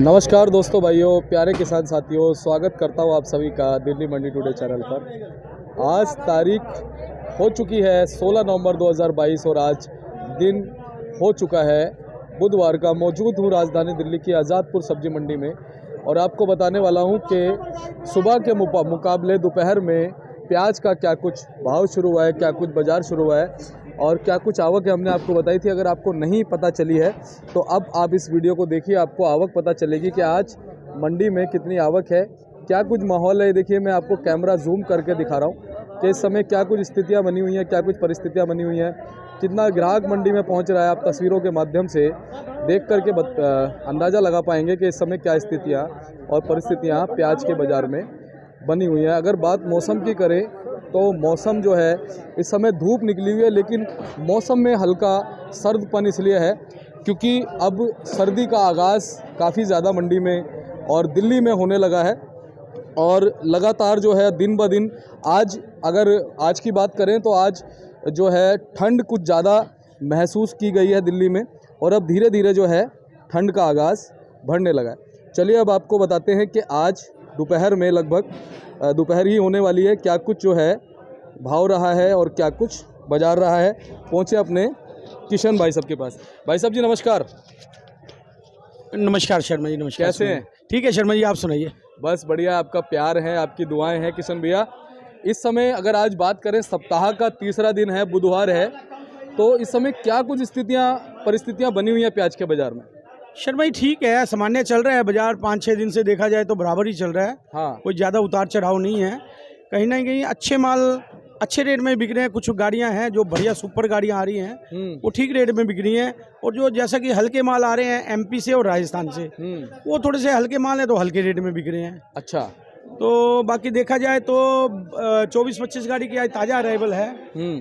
नमस्कार दोस्तों, भाइयों, प्यारे किसान साथियों, स्वागत करता हूँ आप सभी का दिल्ली मंडी टुडे चैनल पर। आज तारीख हो चुकी है 16 नवंबर 2022 और आज दिन हो चुका है बुधवार का। मौजूद हूँ राजधानी दिल्ली की आज़ादपुर सब्जी मंडी में और आपको बताने वाला हूँ कि सुबह के मुकाबले दोपहर में प्याज का क्या कुछ भाव शुरू हुआ है, क्या कुछ बाज़ार शुरू हुआ है और क्या कुछ आवक है। हमने आपको बताई थी। अगर आपको नहीं पता चली है तो अब आप इस वीडियो को देखिए, आपको आवक पता चलेगी कि आज मंडी में कितनी आवक है, क्या कुछ माहौल है। देखिए, मैं आपको कैमरा जूम करके दिखा रहा हूँ कि इस समय क्या कुछ स्थितियाँ बनी हुई हैं, क्या कुछ परिस्थितियाँ बनी हुई हैं, कितना ग्राहक मंडी में पहुँच रहा है। आप तस्वीरों के माध्यम से देख करके अंदाज़ा लगा पाएंगे कि इस समय क्या स्थितियाँ और परिस्थितियाँ प्याज के बाज़ार में बनी हुई हैं। अगर बात मौसम की करें तो मौसम जो है इस समय धूप निकली हुई है, लेकिन मौसम में हल्का सर्दपन इसलिए है क्योंकि अब सर्दी का आगाज़ काफ़ी ज़्यादा मंडी में और दिल्ली में होने लगा है और लगातार जो है दिन ब दिन अगर आज की बात करें तो आज जो है ठंड कुछ ज़्यादा महसूस की गई है दिल्ली में और अब धीरे धीरे जो है ठंड का आगाज़ बढ़ने लगा है। चलिए अब आपको बताते हैं कि आज दोपहर में लगभग दोपहर ही होने वाली है, क्या कुछ जो है भाव रहा है और क्या कुछ बाजार रहा है। पहुंचे अपने किशन भाई साहब के पास। भाई साहब जी नमस्कार। नमस्कार शर्मा जी, नमस्कार। कैसे हैं? ठीक है शर्मा जी, आप सुनाइए। बस बढ़िया, आपका प्यार है, आपकी दुआएं हैं किशन भैया। इस समय अगर आज बात करें, सप्ताह का तीसरा दिन है, बुधवार है, तो इस समय क्या कुछ परिस्थितियाँ बनी हुई हैं प्याज के बाजार में? शर्मा जी ठीक है, सामान्य चल रहा है बाजार। 5-6 दिन से देखा जाए तो बराबर ही चल रहा है। हाँ, कोई ज़्यादा उतार चढ़ाव नहीं है। कहीं ना कहीं अच्छे माल अच्छे रेट में बिक रहे हैं। कुछ गाड़ियां हैं जो बढ़िया सुपर गाड़ियां आ रही हैं, वो ठीक रेट में बिक रही हैं। और जो जैसा कि हल्के माल आ रहे हैं एमपी से और राजस्थान से, वो थोड़े से हल्के माल हैं तो हल्के रेट में बिक रहे हैं। अच्छा। तो बाकी देखा जाए तो 24-25 गाड़ी की आज ताज़ा अराइवल है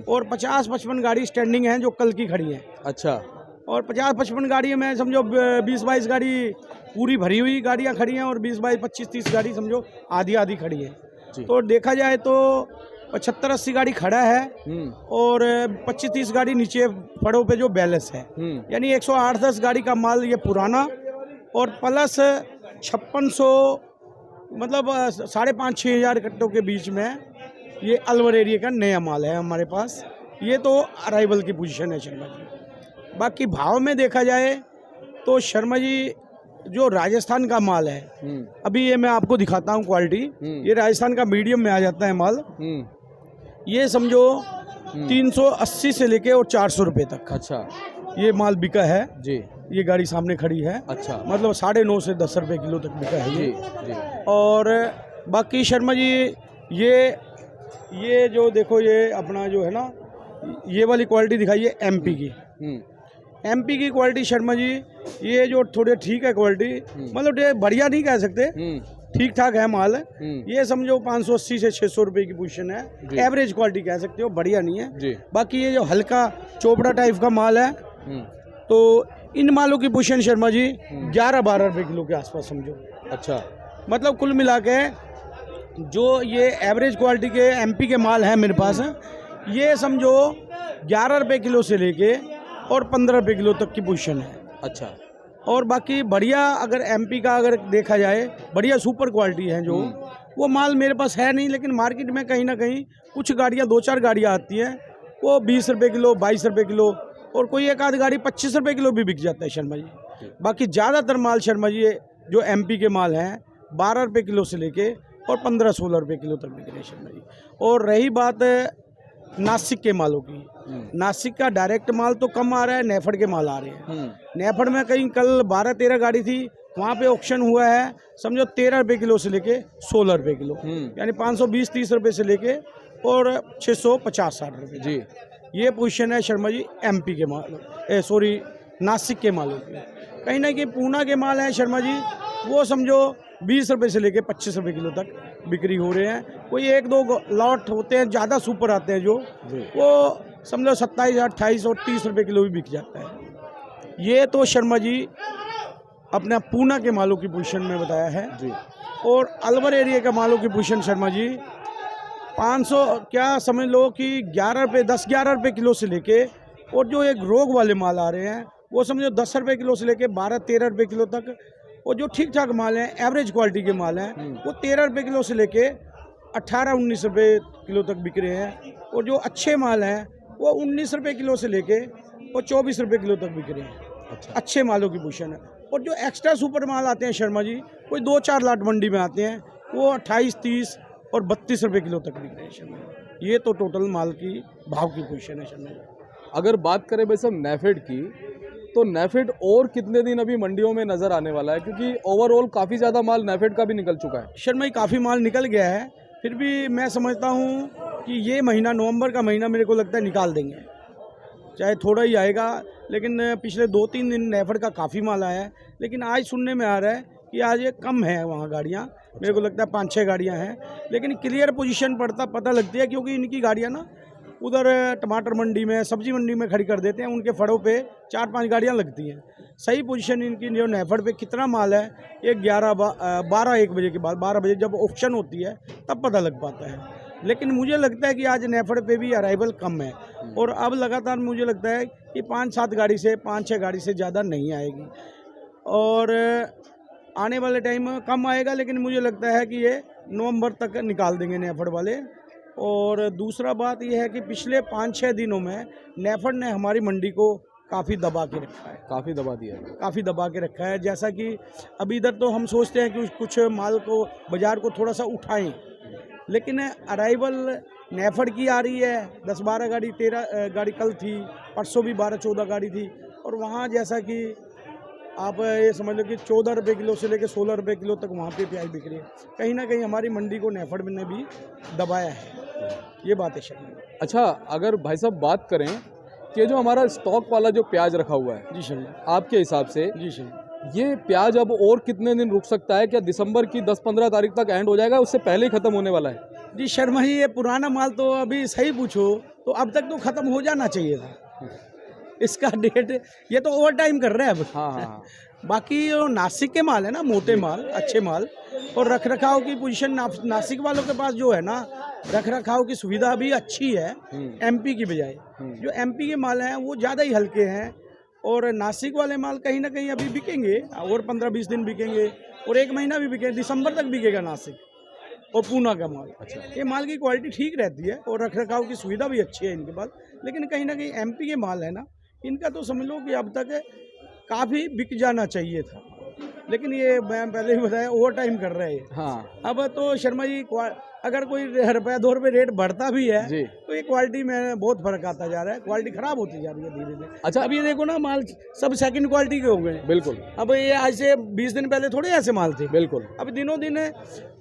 और 50-55 गाड़ी स्टैंडिंग है जो कल की खड़ी है। अच्छा। और 50-55 गाड़ी में समझो 20-22 गाड़ी पूरी भरी हुई गाड़ियां खड़ी हैं और 20-22 25-30 गाड़ी समझो आधी आधी खड़ी है। तो देखा जाए तो 75-80 गाड़ी खड़ा है और 25-30 गाड़ी नीचे फड़ों पे जो बैलेंस है, यानी 108-10 गाड़ी का माल ये पुराना और प्लस 5600 मतलब 5,500-6 हज़ार कट्टों के बीच में ये अलवर एरिया का नया माल है हमारे पास। ये तो अराइवल की पोजीशन है शर्मा जी। बाकी भाव में देखा जाए तो शर्मा जी जो राजस्थान का माल है, अभी ये मैं आपको दिखाता हूँ क्वालिटी। ये राजस्थान का मीडियम में आ जाता है माल। ये समझो 380 से लेके और 400 रुपये तक। अच्छा। ये माल बिका है जी। ये गाड़ी सामने खड़ी है। अच्छा। मतलब 9.5 से 10 रुपये किलो तक बिका है ये। जी। और बाकी शर्मा जी ये जो देखो, ये अपना जो है ना, ये वाली क्वालिटी दिखाइए एमपी की। एमपी की क्वालिटी शर्मा जी, ये जो थोड़े ठीक है क्वालिटी, मतलब ये बढ़िया नहीं कह सकते, ठीक ठाक है माल। ये समझो 580 से 600 रुपए की पोजीशन है, एवरेज क्वालिटी कह सकते हो, बढ़िया नहीं है जी। बाकी ये जो हल्का चोपड़ा टाइप का माल है, तो इन मालों की पोजीशन शर्मा जी 11-12 रुपए किलो के आसपास समझो। अच्छा। मतलब कुल मिला के जो ये एवरेज क्वालिटी के एमपी के माल हैं मेरे पास, ये समझो 11 रुपए किलो से लेके और 15 रुपए किलो तक की पोजीशन है। अच्छा। और बाकी बढ़िया अगर एमपी का अगर देखा जाए, बढ़िया सुपर क्वालिटी है जो, वो माल मेरे पास है नहीं, लेकिन मार्केट में कहीं ना कहीं कुछ गाड़ियाँ 2-4 गाड़ियाँ आती हैं, वो 20 रुपए किलो 22 रुपए किलो और कोई एक आध गाड़ी 25 रुपए किलो भी बिक जाता है शर्मा जी। बाकी ज़्यादातर माल शर्मा जी जो एमपी के माल हैं 12 रुपए किलो से लेके और 15-16 रुपए किलो तक बिक रहे हैं शर्मा जी। और रही बात नासिक के मालों की, नासिक का डायरेक्ट माल तो कम आ रहा है, नेफड़ के माल आ रहे हैं। नेफड़ में कहीं कल 12-13 गाड़ी थी, वहाँ पे ऑक्शन हुआ है समझो 13 रुपए किलो से लेके 16 रुपए किलो, यानी 520-30 रुपए से लेके और 650-60 रुपए जी। ये पोजीशन है शर्मा जी एमपी के माल, नासिक के मालों की। कहीं ना कहीं पूना के माल हैं शर्मा जी, वो समझो 20 रुपए से लेके 25 रुपए किलो तक बिक्री हो रहे हैं। कोई 1-2 लॉट होते हैं ज़्यादा सुपर आते हैं जो, वो समझो 27, 28 और 30 रुपए किलो भी बिक जाता है। ये तो शर्मा जी अपना पूना के मालों की पोजीशन में बताया है जी। और अलवर एरिया के मालों की पोजीशन शर्मा जी 500 क्या समझ लो कि 10-11 रुपए किलो से लेके, और जो एक रोग वाले माल आ रहे हैं वो समझो 10 रुपए किलो से लेके 12-13 रुपए किलो तक और जो ठीक ठाक माल है, एवरेज क्वालिटी के माल हैं, वो 13 रुपये किलो से लेके 18-19 रुपये किलो तक बिक रहे हैं। और जो अच्छे माल हैं वो 19 रुपये किलो से लेके और 24 रुपये किलो तक बिक रहे हैं। अच्छा। अच्छे मालों की पोजीशन है। और जो एक्स्ट्रा सुपर माल आते हैं शर्मा जी, कोई 2-4 लाट मंडी में आते हैं, वो 28, 30 और 32 रुपये किलो तक बिक रहे हैं शर्मा जी। ये तो टोटल माल की भाव की पोजीशन है शर्मा जी। अगर बात करें भाई साहब नेफेड की, तो नेफेड और कितने दिन अभी मंडियों में नज़र आने वाला है? क्योंकि ओवरऑल काफ़ी ज़्यादा माल नेफेड का भी निकल चुका है। शर्मा जी काफ़ी माल निकल गया है, फिर भी मैं समझता हूँ कि ये महीना, नवंबर का महीना, मेरे को लगता है निकाल देंगे, चाहे थोड़ा ही आएगा। लेकिन पिछले 2-3 दिन नेफेड का काफ़ी माल आया है, लेकिन आज सुनने में आ रहा है कि आज ये कम है वहाँ गाड़ियाँ। मेरे को लगता है 5-6 गाड़ियाँ हैं, लेकिन क्लियर पोजीशन पता लगती है, क्योंकि इनकी गाड़ियाँ ना उधर टमाटर मंडी में, सब्जी मंडी में खड़ी कर देते हैं। उनके फड़ों पे 4-5 गाड़ियाँ लगती हैं। सही पोजीशन इनकी जो नेफेड पे कितना माल है, ये 12-1 बजे के बाद, 12 बजे जब ऑप्शन होती है तब पता लग पाता है। लेकिन मुझे लगता है कि आज नेफेड पे भी अराइवल कम है, और अब लगातार मुझे लगता है कि 5-7 गाड़ी से, 5-6 गाड़ी से ज़्यादा नहीं आएगी, और आने वाले टाइम में कम आएगा। लेकिन मुझे लगता है कि ये नवंबर तक निकाल देंगे नेफेड वाले। और दूसरा बात यह है कि पिछले 5-6 दिनों में नेफेड ने हमारी मंडी को काफ़ी दबा के रखा है, काफ़ी दबा दिया है। काफ़ी दबा के रखा है। जैसा कि अभी इधर तो हम सोचते हैं कि कुछ माल को, बाज़ार को थोड़ा सा उठाएं, लेकिन अराइवल नेफेड की आ रही है 10-12 गाड़ी, 13 गाड़ी कल थी, परसों भी 12-14 गाड़ी थी। और वहाँ जैसा कि आप ये समझ लो कि 14 रुपये किलो से लेकर 16 रुपये किलो तक वहाँ पे प्याज बिक रही है। कहीं ना कहीं हमारी मंडी को नेफेड ने भी दबाया है, ये बात है शर्मा। अच्छा, अगर भाई साहब बात करें कि जो हमारा स्टॉक वाला जो प्याज रखा हुआ है, जी शर्मा, आपके हिसाब से जी शर्मा, ये प्याज अब और कितने दिन रुक सकता है? क्या दिसंबर की 10-15 तारीख तक एंड हो जाएगा, उससे पहले ही खत्म होने वाला है? जी शर्मा जी, ये पुराना माल तो अभी सही पूछो तो अब तक तो ख़त्म हो जाना चाहिए था। इसका डेट ये तो ओवर टाइम कर रहे हैं अब। हाँ। बाकी जो नासिक के माल है ना, मोटे माल, अच्छे माल, और रख रखाव की पोजीशन नासिक वालों के पास जो है ना, रख रखाव की सुविधा भी अच्छी है एमपी की बजाय। जो एमपी के माल हैं वो ज़्यादा ही हल्के हैं, और नासिक वाले माल कहीं ना कहीं अभी बिकेंगे, और 15-20 दिन बिकेंगे, और 1 महीना भी बिकेंगे, दिसंबर तक बिकेगा नासिक और पूना का माल। अच्छा। ये माल की क्वालिटी ठीक रहती है, और रख रखाव की सुविधा भी अच्छी है इनके पास। लेकिन कहीं ना कहीं एमपी के माल है ना, इनका तो समझ लो कि अब तक काफ़ी बिक जाना चाहिए था, लेकिन ये मैं पहले ही बताया ओवर टाइम कर रहे हैं। हाँ। अब तो शर्मा जी अगर कोई ₹1-2 रेट बढ़ता भी है जी। तो ये क्वालिटी में बहुत फर्क आता जा रहा है, क्वालिटी खराब होती जा रही है धीरे धीरे। अच्छा, अब ये देखो ना, माल सब सेकंड क्वालिटी के हो गए। बिल्कुल। अब ये आज से 20 दिन पहले थोड़े ऐसे माल थे। बिल्कुल। अब दिनों दिन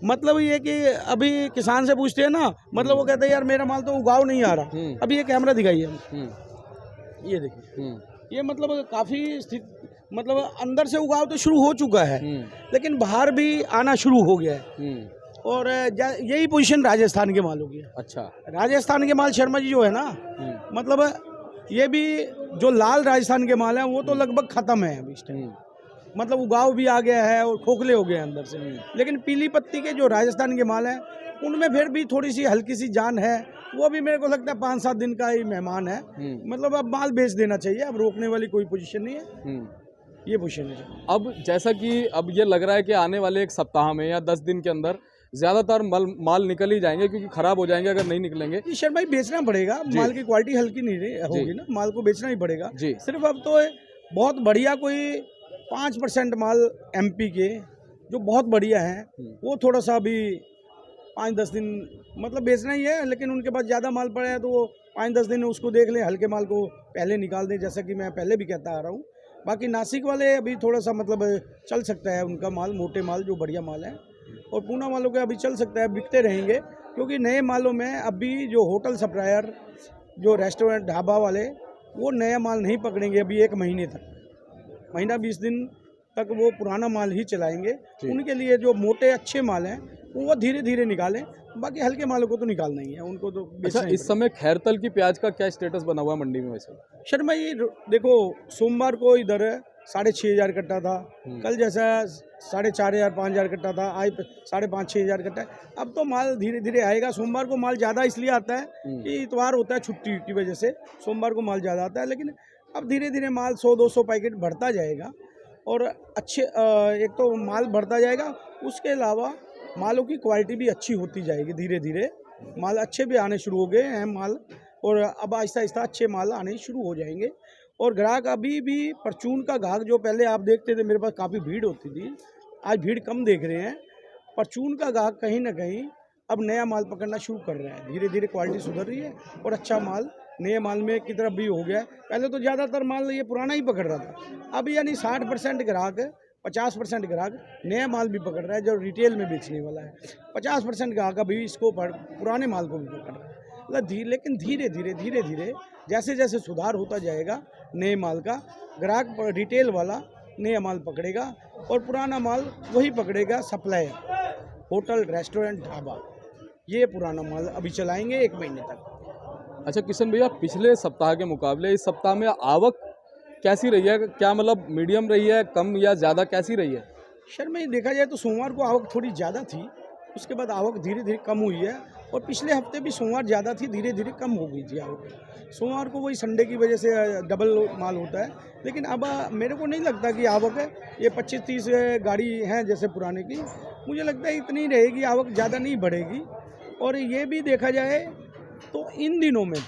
मतलब ये कि अभी किसान से पूछते हैं ना, मतलब वो कहते हैं यार मेरा माल तो उगाव नहीं आ रहा। अभी ये कैमरा दिखाइए, ये देखिए, ये मतलब काफ़ी मतलब अंदर से उगाव तो शुरू हो चुका है, लेकिन बाहर भी आना शुरू हो गया है। और यही पोजीशन राजस्थान के मालों की है। अच्छा। राजस्थान के माल शर्मा जी जो है ना, मतलब ये भी जो लाल राजस्थान के माल हैं वो तो लगभग ख़त्म है अभी इस टाइम। मतलब उगाव भी आ गया है और खोखले हो गए हैं अंदर से। लेकिन पीली पत्ती के जो राजस्थान के माल हैं उनमें फिर भी थोड़ी सी हल्की सी जान है। वो भी मेरे को लगता है 5-7 दिन का ही मेहमान है। मतलब अब माल बेच देना चाहिए, अब रोकने वाली कोई पोजीशन नहीं है। ये पोजीशन है। अब जैसा कि अब ये लग रहा है कि आने वाले 1 सप्ताह में या 10 दिन के अंदर ज़्यादातर माल निकल ही जाएंगे, क्योंकि ख़राब हो जाएंगे अगर नहीं निकलेंगे। जी शर्मा भाई, बेचना पड़ेगा, माल की क्वालिटी हल्की नहीं होगी ना, माल को बेचना ही पड़ेगा। सिर्फ अब तो बहुत बढ़िया कोई 5% माल एमपी के जो बहुत बढ़िया हैं वो थोड़ा सा अभी 5-10 दिन मतलब बेचना ही है। लेकिन उनके पास ज़्यादा माल पड़ा है तो वो 5-10 दिन उसको देख लें, हल्के माल को पहले निकाल दें, जैसा कि मैं पहले भी कहता आ रहा हूँ। बाकी नासिक वाले अभी थोड़ा सा मतलब चल सकता है उनका माल, मोटे माल जो बढ़िया माल है, और पूना वालों के अभी चल सकता है, बिकते रहेंगे। क्योंकि नए मालों में अभी जो होटल सप्लायर, जो रेस्टोरेंट ढाबा वाले, वो नया माल नहीं पकड़ेंगे अभी 1 महीने तक, महीना 20 दिन तक वो पुराना माल ही चलाएंगे। उनके लिए जो मोटे अच्छे माल हैं वो धीरे धीरे निकालें, बाकी हल्के मालों को तो निकालना ही है, उनको तो बेचना ही। इस समय खैरतल की प्याज का क्या स्टेटस बना हुआ है मंडी में वैसे? शर्मा ये देखो, सोमवार को इधर 6,500 कट्टा था, कल जैसा 4,500-5,000 कट्टा था, आज 5,500-6,000 कट्टा है। अब तो माल धीरे धीरे आएगा। सोमवार को माल ज़्यादा इसलिए आता है कि इतवार होता है, छुट्टी की वजह से सोमवार को माल ज़्यादा आता है। लेकिन अब धीरे धीरे माल 100-200 पैकेट बढ़ता जाएगा। और अच्छे एक तो माल बढ़ता जाएगा, उसके अलावा मालों की क्वालिटी भी अच्छी होती जाएगी। धीरे धीरे माल अच्छे भी आने शुरू हो गए हैं माल, और अब आहिस्ता आहिस्ता अच्छे माल आने शुरू हो जाएंगे। और ग्राहक अभी भी परचून का ग्राहक जो पहले आप देखते थे मेरे पास काफ़ी भीड़ होती थी, आज भीड़ कम देख रहे हैं। परचून का ग्राहक कहीं ना कहीं अब नया माल पकड़ना शुरू कर रहा है। धीरे धीरे क्वालिटी सुधर रही है और अच्छा माल नए माल में की तरफ भी हो गया है। पहले तो ज़्यादातर माल ये पुराना ही पकड़ रहा था, अब यानी 60% ग्राहक 50% ग्राहक नया माल भी पकड़ रहा है जो रिटेल में बेचने वाला है। 50% ग्राहक अभी इसको पुराने माल को भी पकड़ रहा है। मतलब लेकिन धीरे धीरे जैसे जैसे सुधार होता जाएगा नए माल का, ग्राहक रिटेल वाला नया माल पकड़ेगा और पुराना माल वही पकड़ेगा सप्लायर, होटल, रेस्टोरेंट, ढाबा, ये पुराना माल अभी चलाएंगे 1 महीने तक। अच्छा किशन भैया, पिछले सप्ताह के मुकाबले इस सप्ताह में आवक कैसी रही है? क्या मतलब मीडियम रही है, कम या ज़्यादा, कैसी रही है? शहर में देखा जाए तो सोमवार को आवक थोड़ी ज़्यादा थी, उसके बाद आवक धीरे धीरे कम हुई है। और पिछले हफ्ते भी सोमवार ज़्यादा थी, धीरे धीरे कम हो गई थी आवक। सोमवार को वही संडे की वजह से डबल माल होता है। लेकिन अब मेरे को नहीं लगता कि आवक है ये 25-30 गाड़ी हैं जैसे पुराने की, मुझे लगता है इतनी रहेगी, आवक ज़्यादा नहीं बढ़ेगी। और ये भी देखा जाए तो इन दिनों में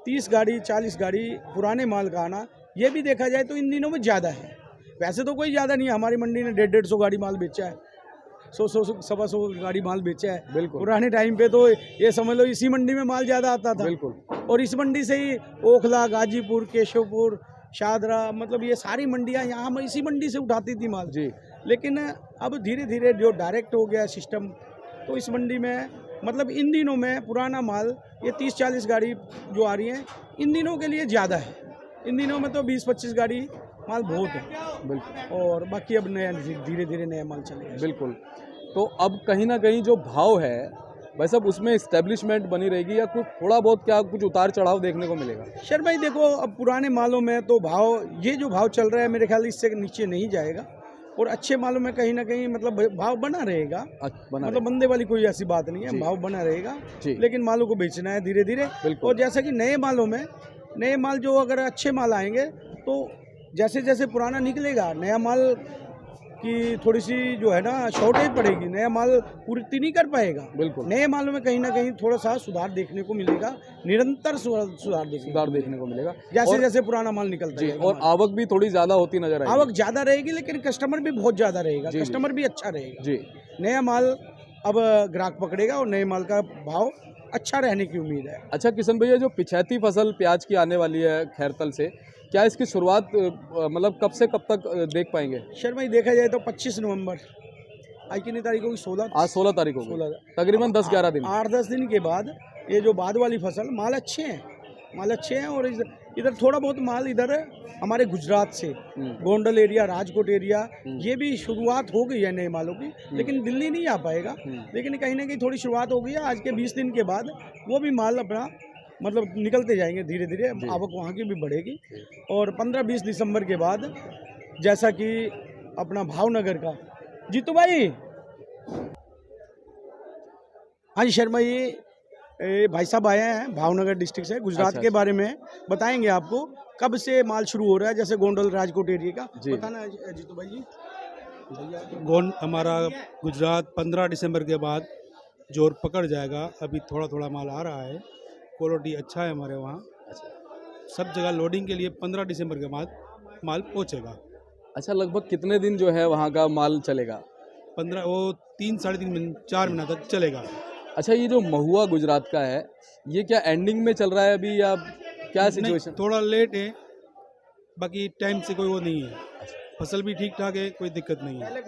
30 गाड़ी 40 गाड़ी पुराने माल का आना, ये भी देखा जाए तो इन दिनों में ज़्यादा है। वैसे तो कोई ज़्यादा नहीं है, हमारी मंडी ने 150 गाड़ी माल बेचा है, 100-125 गाड़ी माल बेचा है। बिल्कुल। पुराने टाइम पे तो ये समझ लो इसी मंडी में माल ज़्यादा आता था। बिल्कुल। और इस मंडी से ही ओखला, गाजीपुर, केशवपुर, शादरा, मतलब ये सारी मंडियाँ यहाँ हम इसी मंडी से उठाती थी माल जी। लेकिन अब धीरे धीरे जो डायरेक्ट हो गया सिस्टम, तो इस मंडी में मतलब इन दिनों में पुराना माल ये 30-40 गाड़ी जो आ रही है इन दिनों के लिए ज़्यादा है। इन दिनों में तो 20-25 गाड़ी माल बहुत है। बिल्कुल। और बाकी अब नया धीरे धीरे नया माल चलेगा। बिल्कुल। तो अब कहीं ना कहीं जो भाव है भाई साहब, उसमें इस्टेब्लिशमेंट बनी रहेगी या कुछ थोड़ा बहुत क्या कुछ उतार चढ़ाव देखने को मिलेगा? शर भाई देखो, अब पुराने मालों में तो भाव ये जो भाव चल रहा है मेरे ख्याल इससे नीचे नहीं जाएगा। और अच्छे मालों में कहीं ना कहीं मतलब भाव बना रहेगा, मतलब बंदे वाली कोई ऐसी बात नहीं है, भाव बना रहेगा। लेकिन मालों को बेचना है धीरे धीरे। और जैसा कि नए मालों में नए माल जो अगर अच्छे माल आएंगे तो जैसे जैसे पुराना निकलेगा, नया माल की थोड़ी सी जो है ना शॉर्टेज पड़ेगी, नया माल पूर्ति नहीं कर पाएगा। बिल्कुल। नए मालों में कहीं ना कहीं थोड़ा सा सुधार देखने को मिलेगा, निरंतर सुधार देखने को मिलेगा जैसे जैसे पुराना माल निकलता है। और आवक भी थोड़ी ज्यादा होती नजर आएगी। आवक ज्यादा रहेगी लेकिन कस्टमर भी बहुत ज्यादा रहेगा, कस्टमर भी अच्छा रहेगा जी। नया माल अब ग्राहक पकड़ेगा और नए माल का भाव अच्छा रहने की उम्मीद है। अच्छा किशन भैया, जो पिछैती फसल प्याज की आने वाली है खैरतल से, क्या इसकी शुरुआत मतलब कब से कब तक देख पाएंगे? शर्मा ही देखा जाए तो 25 नवंबर, आज कितनी तारीख होगी? 16। आज 16 तारीख होगी। 16 तकरीबन 10-11 दिन, 8-10 दिन के बाद ये जो बाद वाली फसल माल अच्छे हैं। और इधर थोड़ा बहुत माल इधर हमारे गुजरात से गोंडल एरिया, राजकोट एरिया, ये भी शुरुआत हो गई है नए मालों की, लेकिन दिल्ली नहीं आ पाएगा। लेकिन कहीं ना कहीं थोड़ी शुरुआत हो गई है। आज के 20 दिन के बाद वो भी माल अपना मतलब निकलते जाएंगे धीरे धीरे, आवक वहाँ की भी बढ़ेगी। और 15-20 दिसंबर के बाद जैसा कि अपना भावनगर का जीतू भाई, हाँ जी शर्मा, ये भाई साहब आए हैं भावनगर डिस्ट्रिक्ट से, गुजरात के बारे में बताएंगे आपको कब से माल शुरू हो रहा है, जैसे गोंडल राजकोट एरिया का बताना है जीतू भाई जी। हमारा गुजरात 15 दिसंबर के बाद जोर पकड़ जाएगा। अभी थोड़ा थोड़ा माल आ रहा है, क्वालिटी अच्छा है हमारे वहाँ। सब जगह लोडिंग के लिए 15 दिसंबर के बाद माल पहुँचेगा। अच्छा, लगभग कितने दिन जो है वहाँ का माल चलेगा? 15 वो 3-3.5 4 महीना तक चलेगा। अच्छा, ये जो महुआ गुजरात का है, ये क्या एंडिंग में चल रहा है अभी या क्या सिचुएशन? थोड़ा लेट है, बाकी टाइम से कोई वो नहीं है। फसल भी ठीक ठाक है, कोई दिक्कत नहीं है।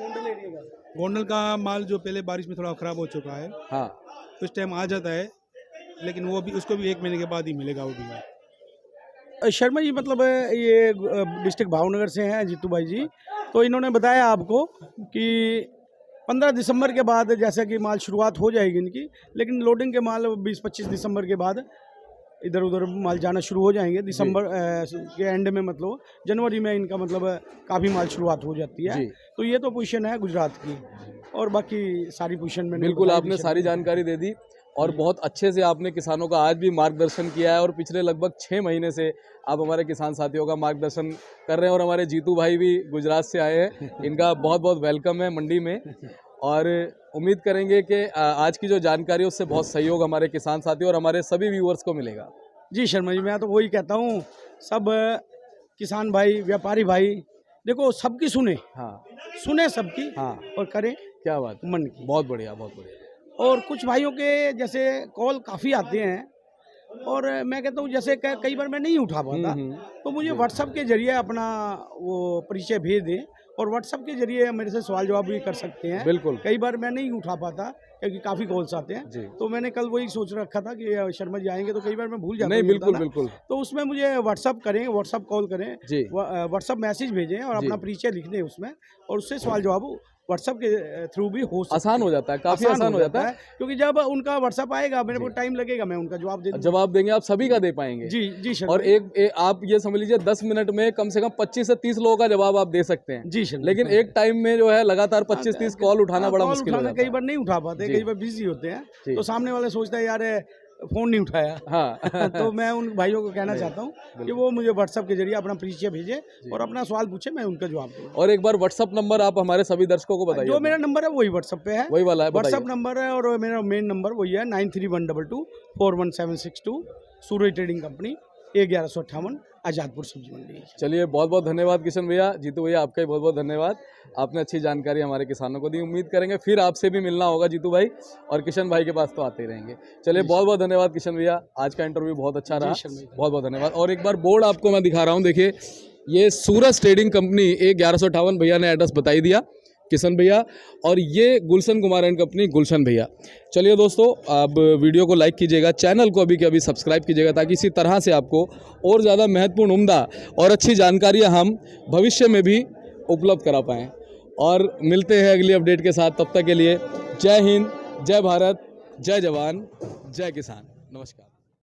गोंडल का माल जो पहले बारिश में थोड़ा ख़राब हो चुका है, हाँ, उस टाइम आ जाता है, लेकिन वो भी उसको भी 1 महीने के बाद ही मिलेगा वो भी। शर्मा जी, मतलब ये डिस्ट्रिक्ट भावनगर से हैं जीतू भाई जी, तो इन्होंने बताया आपको कि 15 दिसंबर के बाद जैसा कि माल शुरुआत हो जाएगी इनकी, लेकिन लोडिंग के माल 20-25 दिसंबर के बाद इधर उधर माल जाना शुरू हो जाएंगे। दिसंबर के एंड में मतलब जनवरी में इनका मतलब काफ़ी माल शुरुआत हो जाती है। तो ये तो पोजीशन है गुजरात की, और बाकी सारी पोजीशन में बिल्कुल आपने सारी जानकारी दे दी। और बहुत अच्छे से आपने किसानों का आज भी मार्गदर्शन किया है और पिछले लगभग 6 महीने से आप हमारे किसान साथियों का मार्गदर्शन कर रहे हैं। और हमारे जीतू भाई भी गुजरात से आए हैं, इनका बहुत बहुत वेलकम है मंडी में। और उम्मीद करेंगे कि आज की जो जानकारी है उससे बहुत सहयोग हमारे किसान साथी और हमारे सभी व्यूअर्स को मिलेगा। जी शर्मा जी, मैं तो वही कहता हूँ, सब किसान भाई, व्यापारी भाई, देखो सबकी सुने, हाँ सुने सबकी, हाँ, और करें क्या बात, मन की। बहुत बढ़िया बहुत बढ़िया। और कुछ भाइयों के जैसे कॉल काफ़ी आते हैं, और मैं कहता हूँ जैसे कई बार मैं नहीं उठा पाता, तो मुझे व्हाट्सएप के जरिए अपना वो परिचय भेज दें, और व्हाट्सएप के जरिए मेरे से सवाल जवाब भी कर सकते हैं। बिल्कुल, कई बार मैं नहीं उठा पाता क्योंकि काफ़ी कॉल्स आते हैं, तो मैंने कल वही सोच रखा था कि शर्मा जी आएंगे, तो कई बार मैं भूल जाता हूँ। नहीं बिल्कुल बिल्कुल। तो उसमें मुझे व्हाट्सअप करें, व्हाट्सअप कॉल करें, जी, व्हाट्सअप मैसेज भेजें और अपना परिचय लिख दें उसमें, और उससे सवाल जवाब व्हाट्सएप के थ्रू भी हो सकता है। आसान हो जाता है, काफी आसान हो जाता है, क्योंकि जब उनका व्हाट्सएप आएगा मेरे को टाइम लगेगा, मैं उनका जवाब देंगे, आप सभी का दे पाएंगे। जी जी सर। और एक आप ये समझ लीजिए 10 मिनट में कम से कम 25 से 30 लोगों का जवाब आप दे सकते हैं। जी सर। लेकिन एक टाइम में जो है लगातार 25-30 कॉल उठाना बड़ा मुश्किल हो जाता है। कई बार नहीं उठा पाते, कई बार बिजी होते हैं, तो सामने वाले सोचता है यार फोन नहीं उठाया। हाँ तो मैं उन भाइयों को कहना चाहता हूँ कि वो मुझे व्हाट्सएप के जरिए अपना परिचय भेजे और अपना सवाल पूछे, मैं उनका जवाब दूँ। और एक बार व्हाट्सएप नंबर आप हमारे सभी दर्शकों को बताइए। जो मेरा नंबर है वही व्हाट्सएप पे है, वही वाला है, व्हाट्सएप नंबर है, और मेरा मेन नंबर वही है 9312241762, सूरज ट्रेडिंग कंपनी, 1158 आजादपुर सब्जी मंडी। चलिए बहुत बहुत धन्यवाद किशन भैया, जीतू भैया आपका भी बहुत बहुत धन्यवाद, आपने अच्छी जानकारी हमारे किसानों को दी। उम्मीद करेंगे फिर आपसे भी मिलना होगा जीतू भाई, और किशन भाई के पास तो आते ही रहेंगे। चलिए बहुत बहुत धन्यवाद किशन भैया, आज का इंटरव्यू बहुत अच्छा रहा, बहुत बहुत धन्यवाद। और एक बार बोर्ड आपको मैं दिखा रहा हूँ, देखिए ये सूरज ट्रेडिंग कंपनी 1158 भैया ने एड्रेस बताई दिया, किशन भैया, और ये गुलशन कुमार एंड कंपनी गुलशन भैया। चलिए दोस्तों, आप वीडियो को लाइक कीजिएगा, चैनल को अभी के अभी सब्सक्राइब कीजिएगा, ताकि इसी तरह से आपको और ज़्यादा महत्वपूर्ण, उम्दा और अच्छी जानकारियाँ हम भविष्य में भी उपलब्ध करा पाएँ। और मिलते हैं अगली अपडेट के साथ, तब तक के लिए जय हिंद, जय भारत, जय जवान, जय किसान, नमस्कार।